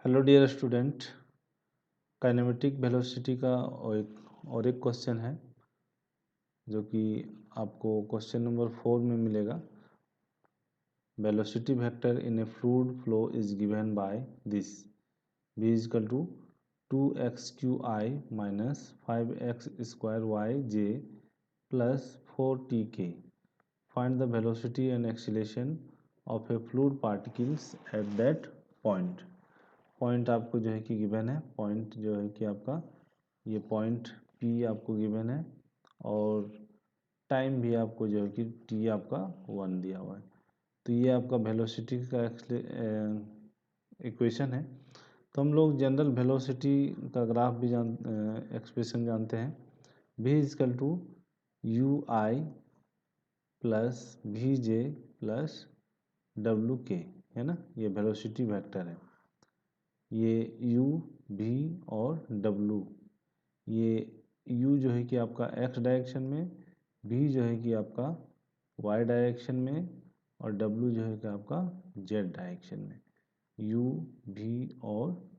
Hello dear student, kinematic velocity का और एक क्वेश्चन है जो कि आपको क्वेश्चन नंबर 4 में मिलेगा। Velocity vector in a fluid flow is given by this v is equal to 2x/q(i) minus 5x² yj plus 4tk। Find the velocity and acceleration of a fluid particles at that point. Point आपको जो है कि given है, point जो है कि आपका ये पॉइंट P आपको गिवन है और टाइम भी आपको जो है कि T आपका 1 दिया हुआ है। तो ये आपका वेलोसिटी का इक्वेशन है। तो हम लोग जनरल वेलोसिटी का ग्राफ भी एक्सप्रेशन जानते हैं। v is equal to UI plus VJ plus WK, है ना। ये वेलोसिटी वेक्टर है। ये U, V और W, ये U जो है कि आपका x डायरेक्शन में, V जो है कि आपका y डायरेक्शन में और W जो है कि आपका z डायरेक्शन में। U, V और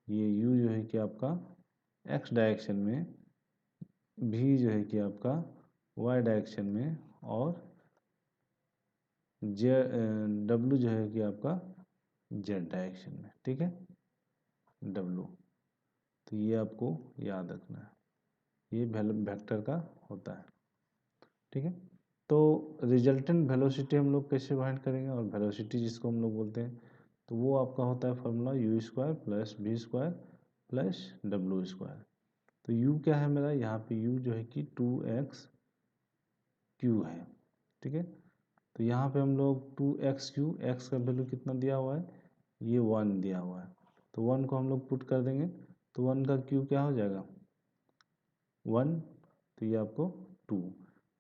ये U जो है कि आपका x डायरेक्शन में, V जो है कि आपका y डायरेक्शन में और W जो है कि आपका z डायरेक्शन में, ठीक है। W, तो ये आपको याद रखना है, ये वेक्टर का होता है, ठीक है। तो रिजल्टेंट वेलोसिटी हम लोग कैसे फाइंड करेंगे, और वेलोसिटी जिसको हम लोग बोलते हैं, तो वो आपका होता है formula u² plus v² plus w²। तो u क्या है मेरा, यहाँ पे u जो है कि 2x/q है, ठीक है। तो यहाँ पे हम लोग 2x/q, x का वैल्यू कितना दिया हुआ है, ये 1 दिया हुआ है। तो 1 को हम लोग पुट कर देंगे, तो 1 का q क्या हो जाएगा 1, तो ये आपको 2।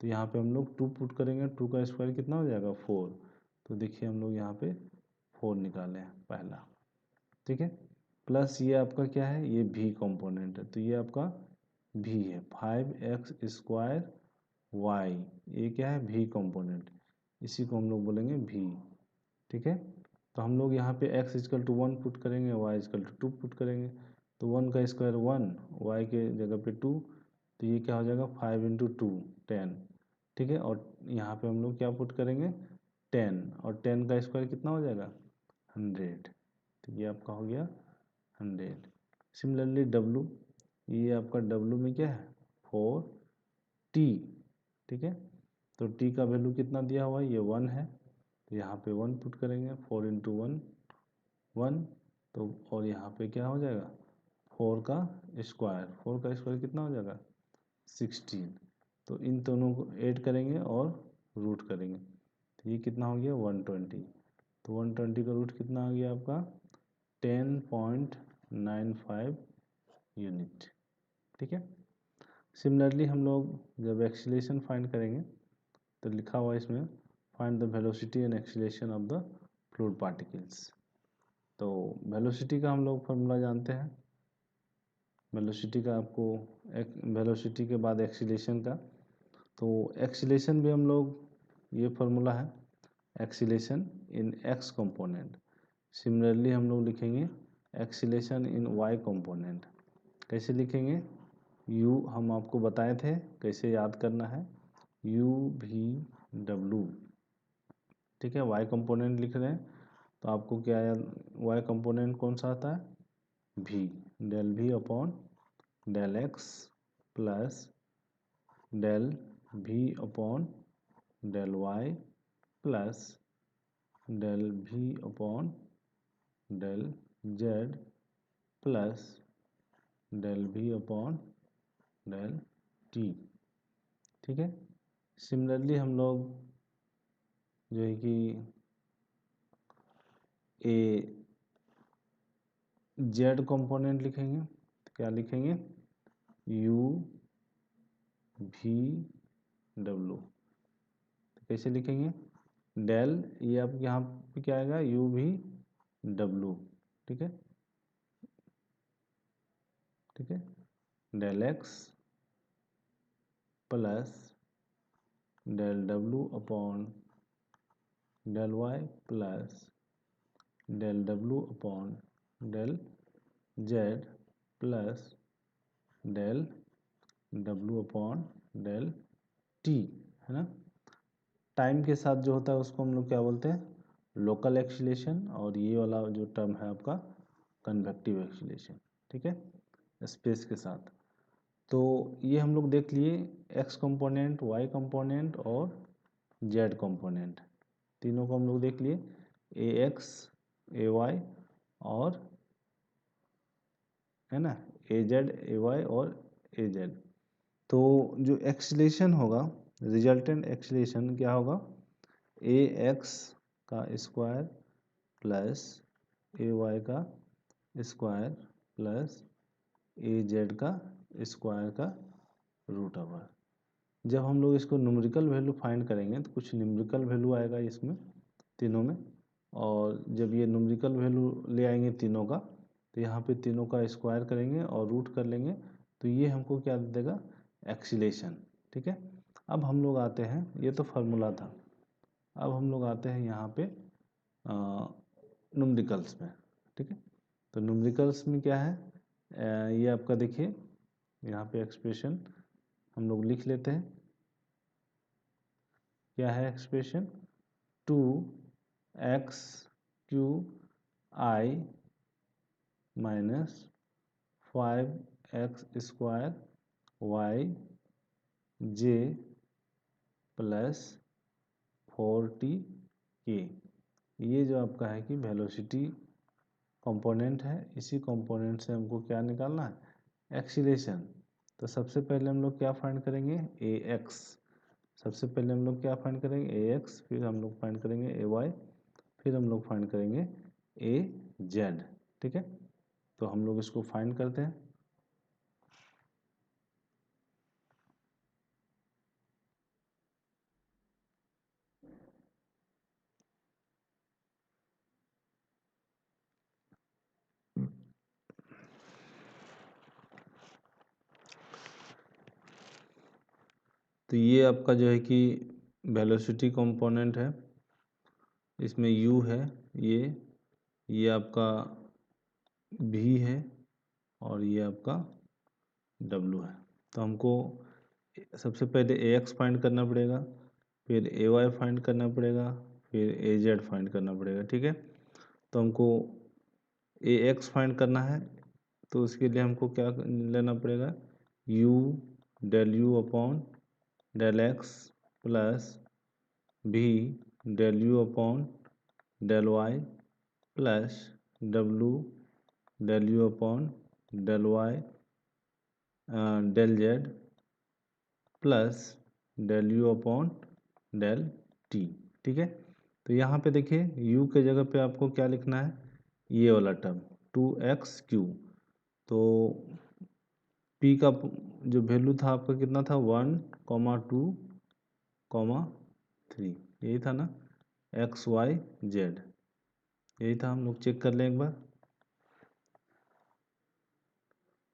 तो यहाँ पे हम लोग 2 पुट करेंगे, 2 का स्क्वायर कितना हो जाएगा 4। तो देखिए हम लोग यहाँ पे 4 निकाले हैं पहला, ठीक है। प्लस ये आपका क्या है, ये v कंपोनेंट है, तो ये आपका v है 5x² y, ये क्या है v कंपोनेंट, इसी को हम लोग बोलेंगे v, ठीक है। तो हम लोग यहाँ पे x इजकल टू 1 पुट करेंगे, y इजकल टू 2 पुट करेंगे। तो 1 का स्क्वायर 1, y के जगह पे 2, तो ये क्या हो जाएगा 5 इंटू 2 10, ठीक है। और यहाँ पे हम लोग क्या पुट करेंगे 10, और 10 का स्क्वायर कितना हो जाएगा 100, तो ये आपका हो गया 100। सिमिलरली W, ये आपका W में क्या है 4t, ठीक है। तो t का वैल्यू कितना दिया हुआ है, ये 1 है, तो यहाँ पे 1 पुट करेंगे, 4 इंटू 1 1, तो और यहाँ पे क्या हो जाएगा 4 का स्क्वायर, 4 का स्क्वायर कितना हो जाएगा 16। तो इन दोनों को ऐड करेंगे और रूट करेंगे, तो ये कितना हो गया 120। तो 120 का रूट कितना आ गया आपका 10.95 यूनिट, ठीक है। सिमिलरली हम लोग जब एक्सीलरेशन फाइंड करेंगे, तो लिखा हुआ है इसमें find the velocity and acceleration of the fluid particles. तो वेलोसिटी का हम लोग फार्मूला जानते हैं, वेलोसिटी का आपको एक वेलोसिटी के बाद एक्सीलरेशन का, तो एक्सीलरेशन भी हम लोग, ये फार्मूला है एक्सीलरेशन इन x कंपोनेंट। सिमिलरली हम लोग लिखेंगे एक्सीलरेशन इन y कंपोनेंट। कैसे लिखेंगे, u हम आपको बताए थे कैसे याद करना है, u v w, ठीक है। y कंपोनेंट लिख रहे हैं, तो आपको क्या याद, y कंपोनेंट कौन सा आता है v, del v upon del x plus del v upon del y plus del v upon del z plus del v upon del t, ठीक है। सिमिलरली हम लोग जो है कि ए जेड कंपोनेंट लिखेंगे, तो क्या लिखेंगे u v w, तो कैसे लिखेंगे डेल, ये आप यहाँ पे क्या आएगा u v w, ठीक है, ठीक है। Del x plus del w upon del y plus del w upon del z plus del डब्ल्यू अपॉन डेल टी, है ना। टाइम के साथ जो होता है उसको हम लोग क्या बोलते हैं, लोकल एक्सीलेशन, और ये वाला जो टर्म है आपका कन्वेक्टिव एक्सीलेशन, ठीक है, स्पेस के साथ। तो ये हम लोग देख लिए एक्स कंपोनेंट, वाई कंपोनेंट और जेड कंपोनेंट, तीनों को हम लोग देख लिए, ए एक्स, ए वाई और, है ना, ए जेड, ए वाई और ए जेड। तो जो एक्सीलेशन होगा, रिजल्टेंट एक्सीलेशन क्या होगा, ए एक्स का स्क्वायर प्लस ए वाई का स्क्वायर प्लस ए जेड का स्क्वायर का रूट ओवर। जब हम लोग इसको न्यूमेरिकल वैल्यू फाइंड करेंगे तो कुछ न्यूमेरिकल वैल्यू आएगा इसमें तीनों में, और जब ये न्यूमेरिकल वैल्यू ले आएंगे तीनों का, तो यहाँ पे तीनों का स्क्वायर करेंगे और रूट कर लेंगे, तो ये हमको क्या दे देगा, एक्सीलेशन, ठीक है। अब हम लोग आते हैं, ये तो फार्मूला था, अब हम लोग आते हैं यहाँ पे न्यूमेरिकल्स में, ठीक है। तो न्यूमेरिकल्स में क्या है, ये आपका देखिए यहाँ पे एक्सप्रेशन हम लोग लिख लेते हैं, क्या है expression, 2x q i minus 5x square y j plus 4t के, ये जो आपका है कि वेलोसिटी कंपोनेंट है, इसी कंपोनेंट से हमको क्या निकालना है, एक्सीलेशन। तो सबसे पहले हम लोग क्या फाइंड करेंगे, ए एक्स, सबसे पहले हम लोग क्या फाइंड करेंगे, ए एक्स, फिर हम लोग फाइंड करेंगे ए वाई, फिर हम लोग फाइंड करेंगे ए जेड, ठीक है। तो हम लोग इसको फाइंड करते हैं। तो ये आपका जो है कि वेलोसिटी कंपोनेंट है, इसमें u है, ये आपका v है और ये आपका w है। तो हमको सबसे पहले ए एक्स फाइंड करना पड़ेगा, फिर ए वाई फाइंड करना पड़ेगा, फिर ए जेड फाइंड करना पड़ेगा, ठीक है। तो हमको ए एक्स फाइंड करना है, तो उसके लिए हमको क्या लेना पड़ेगा, u del u upon del x plus v del u upon del y plus w del u upon del y del z plus del u upon del t, ठीक है। तो यहाँ पे देखिए u के जगह पे आपको क्या लिखना है, ये वाला टर्म 2x क्यू। तो p का जो वैल्यू था आपका कितना था, 1,2,3, यही था ना, x y z, यही था, हम लोग चेक कर लें एक बार,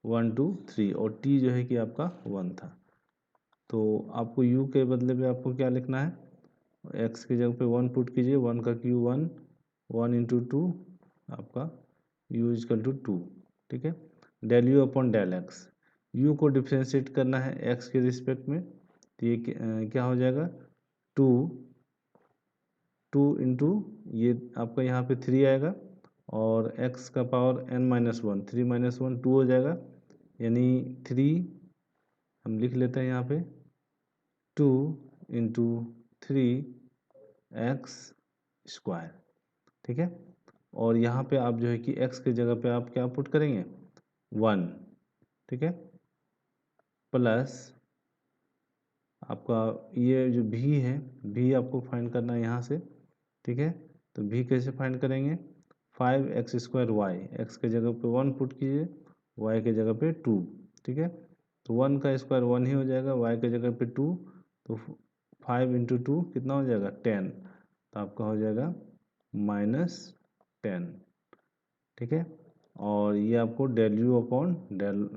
1 2 3, और t जो है कि आपका 1 था। तो आपको u के बदले में आपको क्या लिखना है, x की जगह पे 1 पुट कीजिए, 1 का क्यू 1, 1 इंटू 2 आपका u इजकल टू 2, ठीक है। Del u upon del x, u को डिफ्रेंशिएट करना है x के रिस्पेक्ट में, तो ये क्या हो जाएगा, 2 इंटू ये आपका यहाँ पे 3 आएगा, और x का पावर n-1, 3 - 1 2 हो जाएगा, यानी 3 हम लिख लेते हैं यहाँ पे 2 इंटू 3x स्क्वायर, ठीक है। और यहाँ पे आप जो है कि x के जगह पे आप क्या पुट करेंगे, 1, ठीक है, प्लस आपका ये जो v है, v आपको फाइंड करना है यहाँ से, ठीक है। तो v कैसे फाइंड करेंगे, 5x स्क्वायर वाई, x के जगह पे 1 पुट कीजिए, y के जगह पे 2, ठीक है। तो 1 का स्क्वायर 1 ही हो जाएगा, y के जगह पे 2, तो 5 इंटू 2 कितना हो जाएगा, 10, तो आपका हो जाएगा -10, ठीक है। और ये आपको del u upon del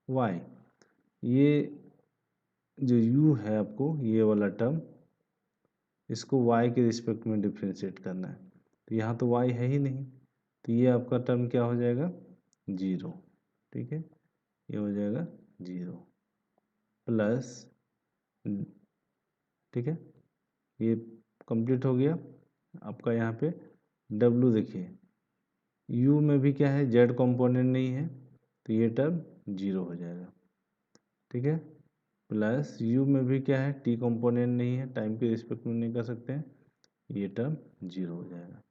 y, ये जो u है आपको ये वाला टर्म, इसको y के रिस्पेक्ट में डिफ्रेंशिएट करना है, तो यहाँ तो y है ही नहीं, तो ये आपका टर्म क्या हो जाएगा, 0, ठीक है, ये हो जाएगा 0 प्लस, ठीक है, ये कंप्लीट हो गया आपका। यहाँ पे W देखिए, U में भी क्या है, Z कंपोनेंट नहीं है, तो ये टर्म 0 हो जाएगा, ठीक है, प्लस U में भी क्या है, T कंपोनेंट नहीं है, टाइम के रिस्पेक्ट में नहीं कर सकते हैं, ये टर्म 0 हो जाएगा।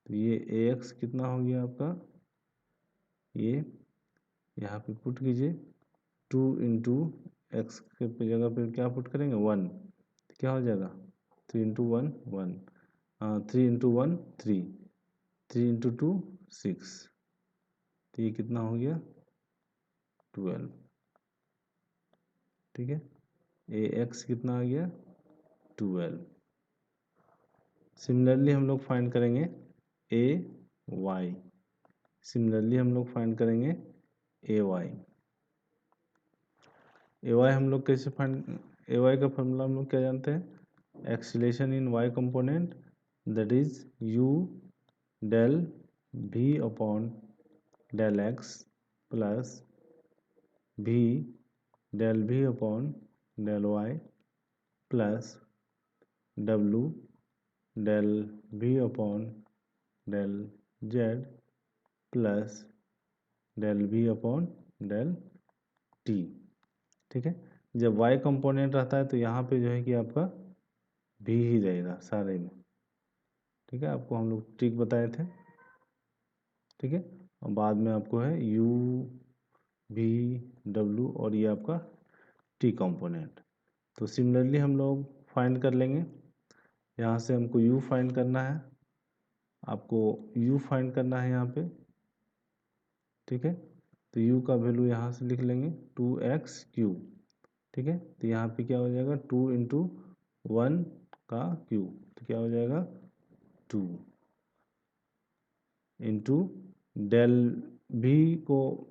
तो ये AX कितना हो गया आपका, ये यहाँ पे पुट कीजिए, 2 इंटू एक्स के जगह पे क्या पुट करेंगे, 1, तो क्या हो जाएगा, 3 इंटू 1 1, 3 इंटू 1 3, 3 इंटू 2 6, तो ये कितना हो गया 12, ठीक है, AX कितना आ गया 12। सिमिलरली हम लोग फाइंड करेंगे AY, सिमिलरली हम लोग फाइंड करेंगे AY। AY हम लोग कैसे फाइंड, AY का फॉर्मूला हम लोग क्या जानते हैं, acceleration in Y component that is U del V upon del X plus V del V upon del Y plus W del V upon del Z plus del V upon del T, ठीक है। जब Y component रहता है तो यहाँ पे जो है कि आपका V ही रहेगा सारे में, ठीक है, आपको हम लोग ट्रिक बताए थे, ठीक है, और बाद में आपको है U V W और ये आपका T कंपोनेंट। तो सिमिलरली हम लोग फाइंड कर लेंगे, यहाँ से हमको U फाइंड करना है, आपको U फाइंड करना है यहाँ पे, ठीक है, तो U का वैल्यू यहाँ से लिख लेंगे 2x3, ठीक है, तो यहाँ पे क्या हो जाएगा 2 इंटू 1 का क्यूब, तो क्या हो जाएगा 2 इंटू डेल भी को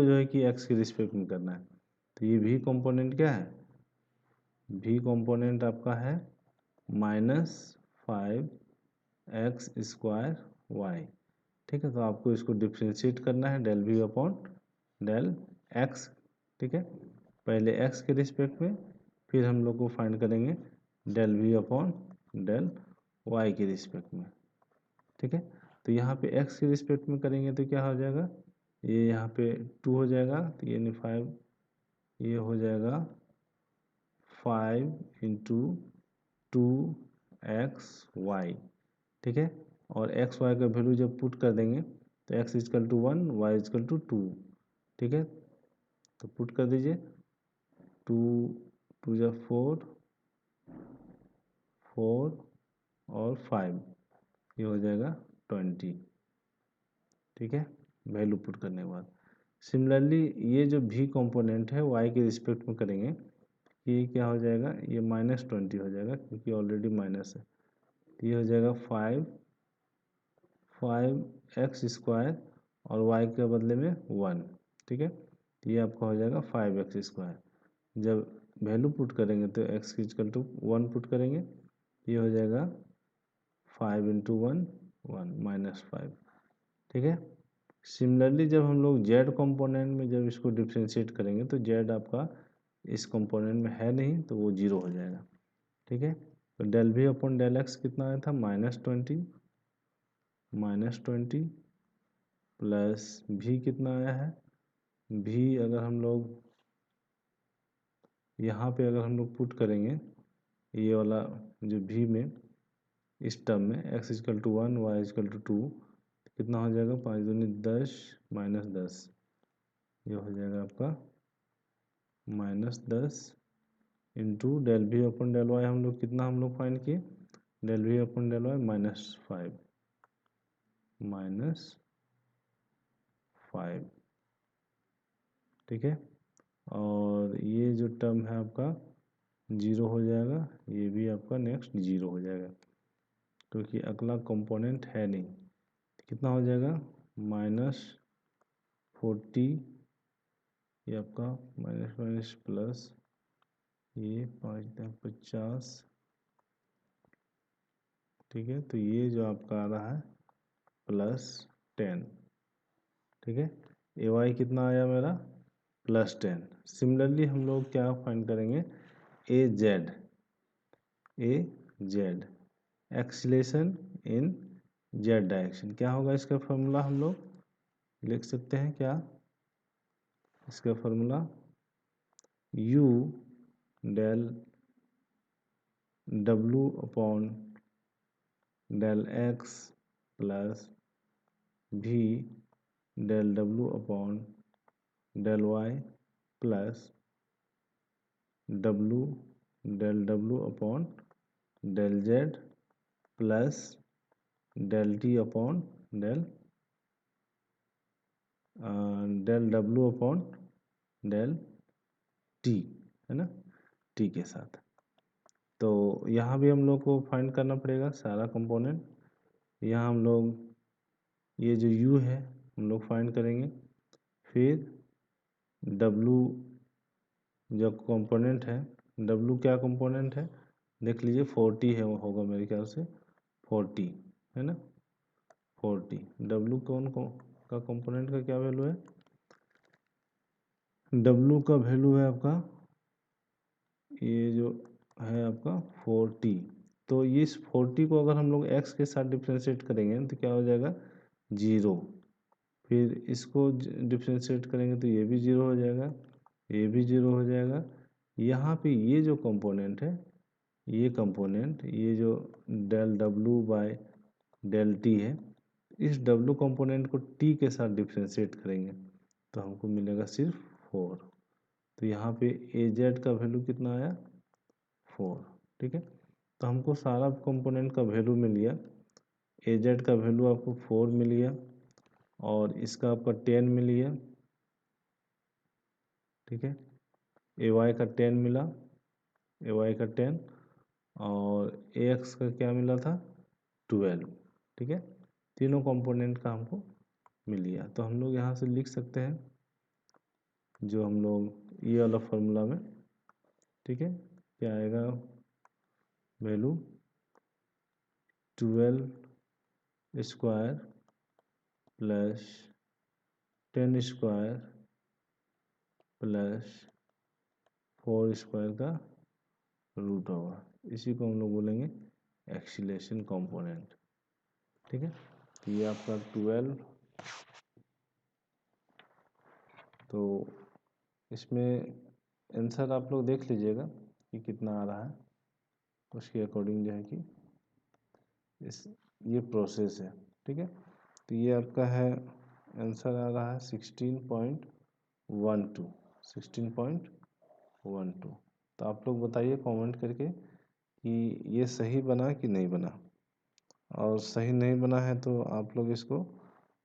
जो है कि x के रिस्पेक्ट में करना है, तो ये भी कंपोनेंट क्या है, भी कंपोनेंट आपका है -5x² ठीक है, तो आपको इसको डिफ्रेंशिएट करना है डेल भी अपॉन डेल x, ठीक है, पहले x के रिस्पेक्ट में, फिर हम लोग को फाइंड करेंगे डेल भी अपॉन डेल y के रिस्पेक्ट में, ठीक है, तो यहाँ पे x के रिस्पेक्ट में करेंगे तो क्या हो जाएगा, ये यहाँ पे 2 हो जाएगा, तो ये नहीं 5, ये हो जाएगा 5 इंटू 2xy, ठीक है, और एक्स वाई का वैल्यू जब पुट कर देंगे तो x is equal to 1 y is equal to 2, ठीक है, तो पुट कर दीजिए, 2 2 जा 4 4 और 5, ये हो जाएगा 20, ठीक है, वैल्यू पुट करने के बाद। सिमिलरली ये जो भी कंपोनेंट है y के रिस्पेक्ट में करेंगे, ये क्या हो जाएगा, ये -20 हो जाएगा क्योंकि ऑलरेडी माइनस है, ये हो जाएगा 5x² और y के बदले में 1, ठीक है, तो ये आपका हो जाएगा 5x²। जब वैल्यू पुट करेंगे तो x इजकल टू 1 पुट करेंगे, ये हो जाएगा 5 इंटू 1 1 -5, ठीक है। सिमिलरली जब हम लोग z कंपोनेंट में जब इसको डिफ्रेंशिएट करेंगे तो z आपका इस कंपोनेंट में है नहीं, तो वो 0 हो जाएगा, ठीक है, तो डेल भी अपॉन डेल x कितना आया था -20 प्लस भी कितना आया है, भी अगर हम लोग यहाँ पे अगर हम लोग पुट करेंगे ये वाला जो भी में, इस टर्म में x is equal to 1 y is equal to 2, कितना हो जाएगा 5 दूनी 10 -10, ये हो जाएगा आपका -10 इंटू डेल भी अपन डेल वाई हम लोग कितना हम लोग फाइंड किए, डेल भी अपन डेल वाई -5, ठीक है, और ये जो टर्म है आपका 0 हो जाएगा, ये भी आपका नेक्स्ट 0 हो जाएगा क्योंकि अगला कंपोनेंट है नहीं, कितना हो जाएगा -40, ये आपका माइनस माइनस प्लस, ये 5×50, ठीक है, तो ये जो आपका आ रहा है प्लस 10, ठीक है। ए वाई कितना आया मेरा +10। सिमिलरली हम लोग क्या फाइंड करेंगे, A Z acceleration in Z direction. क्या होगा इसका फॉर्मूला, हम लोग लिख सकते हैं क्या, इसका formula u del w upon del x plus v del w upon del y plus w del w upon del z plus del t upon del w upon del t, है ना, t के साथ। तो यहाँ भी हम लोग को फाइंड करना पड़ेगा सारा कंपोनेंट। यहाँ हम लोग ये जो u है हम लोग फाइंड करेंगे, फिर w जो कंपोनेंट है, w क्या कंपोनेंट है देख लीजिए, 40 है, वो होगा मेरे ख्याल से 40, है ना, 40। w का कंपोनेंट का क्या वैल्यू है, w का वैल्यू है आपका, ये जो है आपका 40। तो इस 40 को अगर हम लोग x के साथ डिफ्रेंशिएट करेंगे तो क्या हो जाएगा 0, फिर इसको डिफ्रेंशिएट करेंगे तो ये भी 0 हो जाएगा, ये भी 0 हो जाएगा। यहाँ पे ये जो कंपोनेंट है, ये कंपोनेंट, ये जो del w by del t है, इस w कंपोनेंट को t के साथ डिफ्रेंशिएट करेंगे तो हमको मिलेगा सिर्फ 4। तो यहाँ पे ए जेड का वैल्यू कितना आया 4, ठीक है। तो हमको सारा कंपोनेंट का वैल्यू मिल गया, ए जेड का वैल्यू आपको 4 मिल गया और इसका आपका 10 मिल गया, ठीक है। ए वाई का 10 मिला, ए वाई का 10, और ए एक्स का क्या मिला था 12, ठीक है। तीनों कंपोनेंट का हमको मिल गया। तो हम लोग यहाँ से लिख सकते हैं जो हम लोग ये वाला फॉर्मूला में, ठीक है, क्या आएगा value 12 square plus 10 square plus 4 square का रूट होगा। इसी को हम लोग बोलेंगे एक्सीलरेशन कंपोनेंट, ठीक है। तो ये आपका 12, तो इसमें आंसर आप लोग देख लीजिएगा कि कितना आ रहा है, उसके अकॉर्डिंग जो है कि ये प्रोसेस है, ठीक है। तो ये आपका है आंसर आ रहा है 16.12। तो आप लोग बताइए कमेंट करके कि ये सही बना कि नहीं बना, और सही नहीं बना है तो आप लोग इसको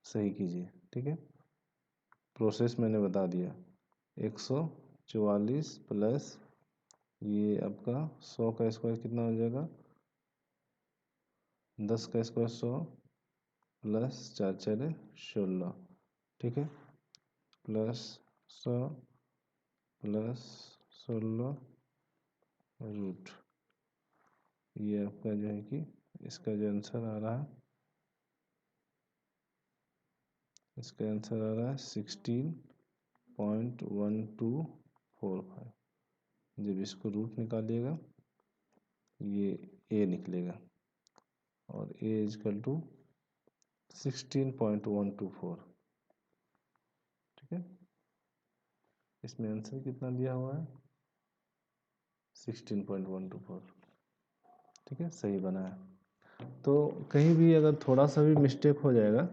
सही कीजिए, ठीक है। प्रोसेस मैंने बता दिया, 144 प्लस ये आपका 100 का स्क्वायर कितना हो जाएगा, 10 का स्क्वायर 100 प्लस 4 4 16, ठीक है, प्लस 100 प्लस 16 रूट। ये आपका जो है कि इसका जो आंसर आ रहा है, इसका आंसर आ रहा है 16.1245। जब इसको रूट निकालिएगा ये ए निकलेगा, और ए इजकल टू 16.124, ठीक है। इसमें आंसर कितना दिया हुआ है 16.124, ठीक है, सही बना है। तो कहीं भी अगर थोड़ा सा भी मिस्टेक हो जाएगा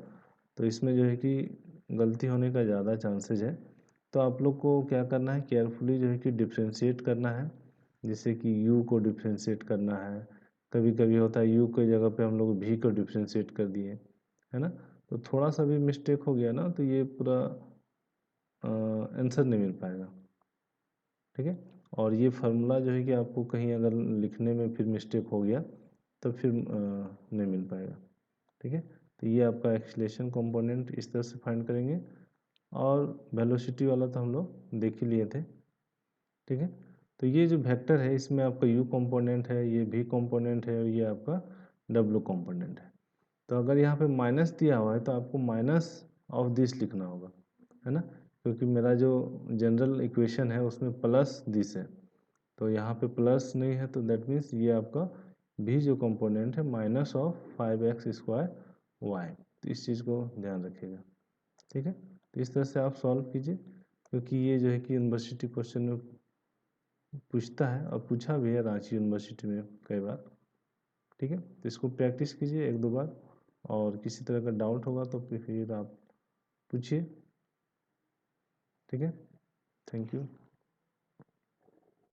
तो इसमें जो है कि गलती होने का ज़्यादा चांसेस है। तो आप लोग को क्या करना है, केयरफुली जो है कि डिफ्रेंशिएट करना है, जैसे कि u को डिफ्रेंशिएट करना है। कभी कभी होता है u की जगह पे हम लोग v को डिफ्रेंशिएट कर दिए, है ना। तो थोड़ा सा भी मिस्टेक हो गया ना तो ये पूरा आंसर नहीं मिल पाएगा, ठीक है। और ये फार्मूला जो है कि आपको कहीं अगर लिखने में फिर मिस्टेक हो गया तो फिर नहीं मिल पाएगा, ठीक है। तो ये आपका एक्सीलरेशन कंपोनेंट इस तरह से फाइंड करेंगे, और वेलोसिटी वाला तो हम लोग देख ही लिए थे, ठीक है। तो ये जो वेक्टर है इसमें आपका u कंपोनेंट है, ये v कंपोनेंट है, और ये आपका w कंपोनेंट है। तो अगर यहाँ पे माइनस दिया हुआ है तो आपको माइनस ऑफ दिस लिखना होगा, है ना, क्योंकि मेरा जो जनरल इक्वेशन है उसमें प्लस दिस है, तो यहाँ पे प्लस नहीं है, तो दैट मीन्स ये आपका भी जो कंपोनेंट है माइनस ऑफ 5x² y। तो इस चीज़ को ध्यान रखिएगा, ठीक है। तो इस तरह से आप सॉल्व कीजिए, क्योंकि ये जो है कि यूनिवर्सिटी क्वेश्चन में पूछता है और पूछा भी है रांची यूनिवर्सिटी में कई बार, ठीक है। तो इसको प्रैक्टिस कीजिए 1-2 बार, और किसी तरह का डाउट होगा तो फिर आप पूछिए, ठीक है। Thank you.